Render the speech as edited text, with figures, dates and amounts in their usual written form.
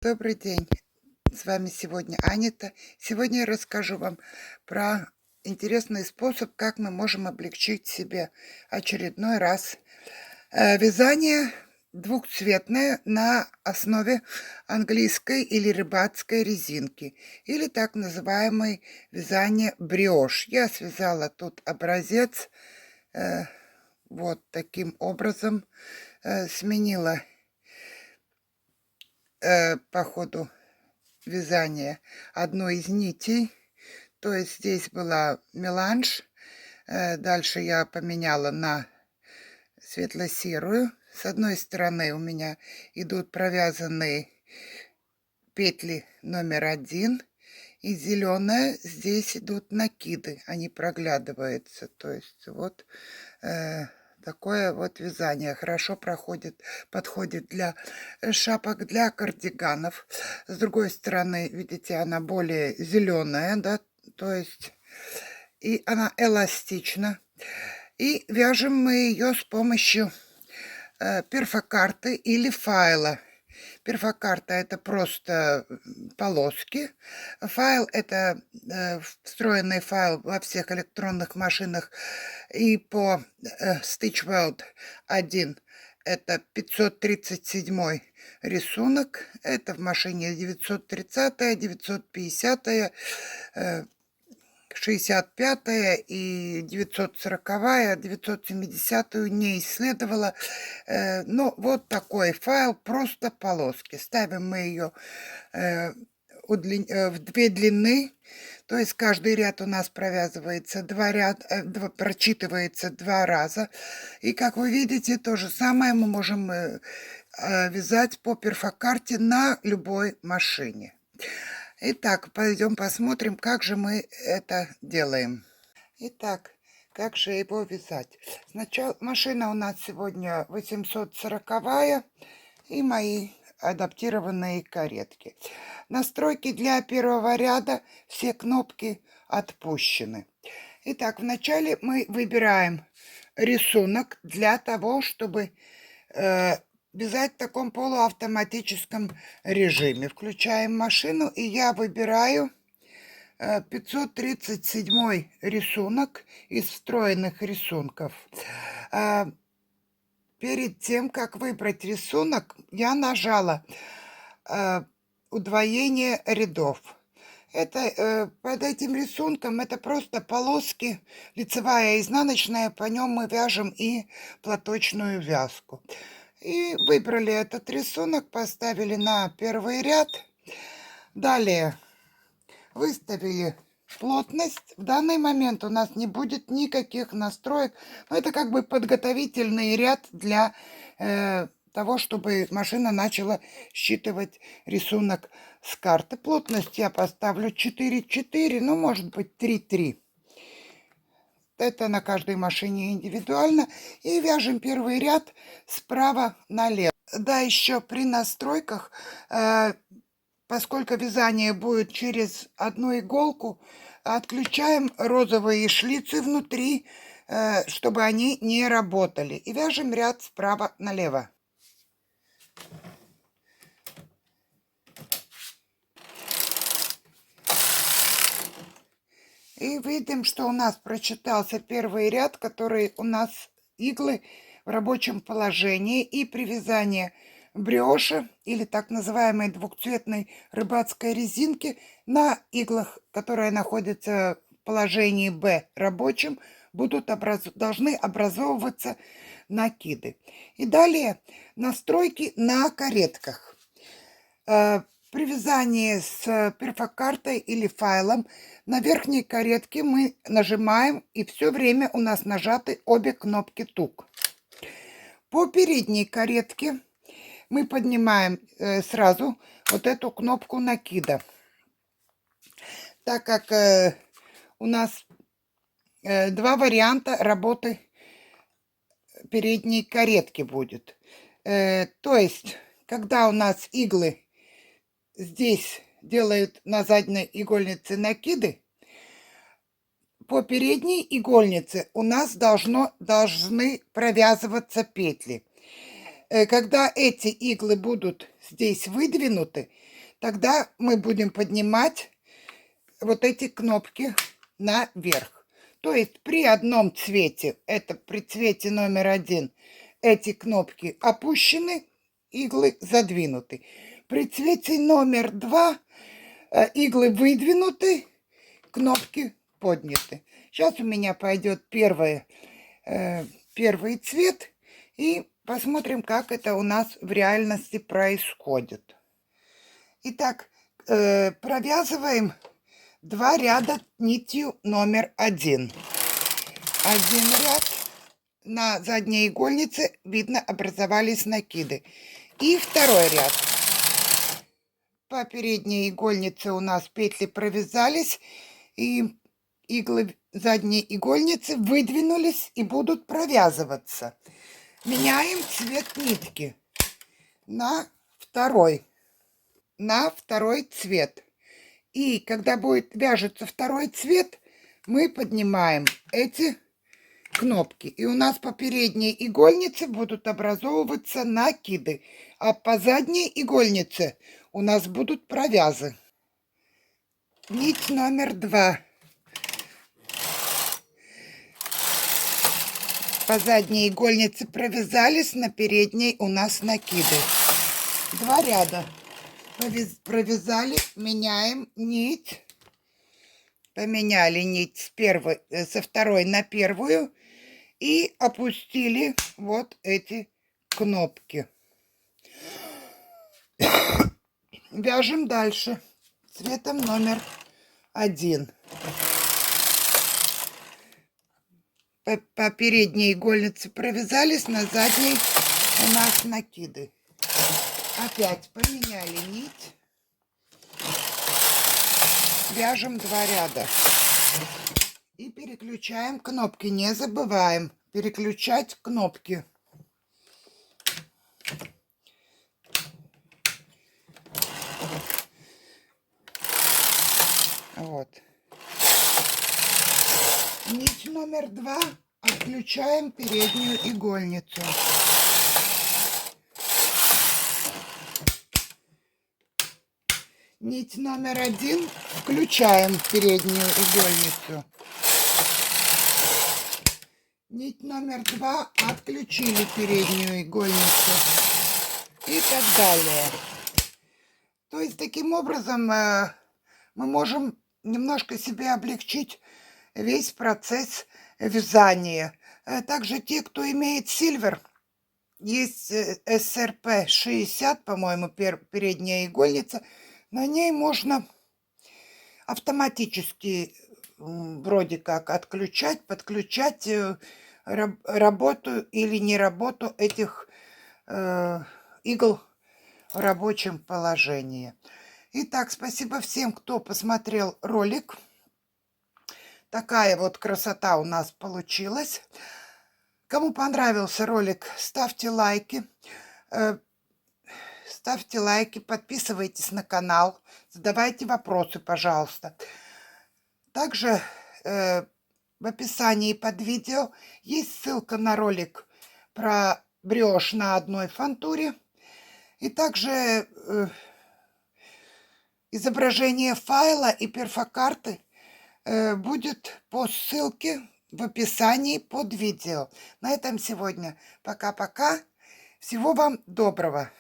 Добрый день, с вами сегодня Анита. Сегодня я расскажу вам про интересный способ, как мы можем облегчить себе очередной раз вязание двухцветное на основе английской или рыбацкой резинки, или так называемое вязание бриош. Я связала тут образец вот таким образом, сменила по ходу вязания одну из нитей, то есть здесь была меланж, дальше я поменяла на светло-серую. С одной стороны у меня идут провязанные петли номер 1, и зеленая здесь идут накиды, они проглядываются, то есть вот такое вот вязание хорошо подходит для шапок, для кардиганов. С другой стороны, видите, она более зеленая, да, то есть и она эластична. И вяжем мы ее с помощью перфокарты или файла. Перфокарта — это просто полоски. Файл — это встроенный файл во всех электронных машинах. И по Stitch World 1 это 537 рисунок. Это в машине 930, 950, 65 и 940, 970 не исследовала. Но вот такой файл, просто полоски. Ставим мы ее в две длины, то есть каждый ряд у нас провязывается прочитывается 2 раза. И как вы видите, то же самое мы можем вязать по перфокарте на любой машине. Итак, пойдем посмотрим, как же мы это делаем. Итак, как же его вязать? Сначала машина у нас сегодня 840 и мои адаптированные каретки. Настройки для первого ряда, все кнопки отпущены. Итак, вначале мы выбираем рисунок для того, чтобы вязать в таком полуавтоматическом режиме. Включаем машину, и я выбираю 537 рисунок из встроенных рисунков. Перед тем, как выбрать рисунок, я нажала удвоение рядов. Это под этим рисунком это просто полоски, лицевая и изнаночная, по нем мы вяжем и платочную вязку. И выбрали этот рисунок, поставили на первый ряд. Далее выставили плотность. В данный момент у нас не будет никаких настроек, но это как бы подготовительный ряд для того, чтобы машина начала считывать рисунок с карты. Плотность я поставлю 4,4, ну, может быть, 3,3. Это на каждой машине индивидуально. И вяжем первый ряд справа налево. Да, еще при настройках, поскольку вязание будет через одну иголку, отключаем розовые шлицы внутри, чтобы они не работали. И вяжем ряд справа налево. И видим, что у нас прочитался первый ряд, который у нас иглы в рабочем положении. И при вязании бриоши или так называемой двухцветной рыбацкой резинки на иглах, которые находятся в положении Б рабочем, должны образовываться накиды. И далее настройки на каретках. При вязании с перфокартой или файлом на верхней каретке мы нажимаем, и все время у нас нажаты обе кнопки тук. По передней каретке мы поднимаем сразу вот эту кнопку накида, так как у нас два варианта работы передней каретки будет. То есть, когда у нас иглы здесь делают на задней игольнице накиды, по передней игольнице у нас должны провязываться петли. Когда эти иглы будут здесь выдвинуты, тогда мы будем поднимать вот эти кнопки наверх. То есть при одном цвете, это при цвете номер 1, эти кнопки опущены, иглы задвинуты. При цвете номер 2 иглы выдвинуты, кнопки подняты. Сейчас у меня пойдет первый цвет, и посмотрим, как это у нас в реальности происходит. Итак, провязываем 2 ряда нитью номер 1. Один ряд, на задней игольнице видно образовались накиды. И второй ряд. По передней игольнице у нас петли провязались, и иглы задней игольницы выдвинулись и будут провязываться. Меняем цвет нитки на второй цвет. И когда вяжется второй цвет, мы поднимаем эти кнопки. И у нас по передней игольнице будут образовываться накиды, а по задней игольнице у нас будут провязы. Нить номер 2. По задней игольнице провязались, на передней у нас накиды. 2 ряда провязали, меняем нить. Поменяли нить со второй на первую и опустили вот эти кнопки. Вяжем дальше цветом номер 1. По передней игольнице провязались, на задней у нас накиды. Опять поменяли нить. Вяжем 2 ряда. И переключаем кнопки. Не забываем переключать кнопки. Вот. Нить номер 2 отключаем переднюю игольницу. Нить номер 1 включаем переднюю игольницу. Нить номер 2 отключили переднюю игольницу. И так далее. То есть таким образом мы можем немножко себе облегчить весь процесс вязания. Также те, кто имеет сильвер, есть СРП 60, по-моему, передняя игольница, на ней можно автоматически вроде как отключать, подключать работу или не работу этих игл в рабочем положении. Итак, спасибо всем, кто посмотрел ролик. Такая вот красота у нас получилась. Кому понравился ролик, ставьте лайки. Ставьте лайки, подписывайтесь на канал, задавайте вопросы, пожалуйста. Также в описании под видео есть ссылка на ролик про брioche на одной фантуре. И также изображение файла и перфокарты будет по ссылке в описании под видео. На этом сегодня пока-пока. Всего вам доброго.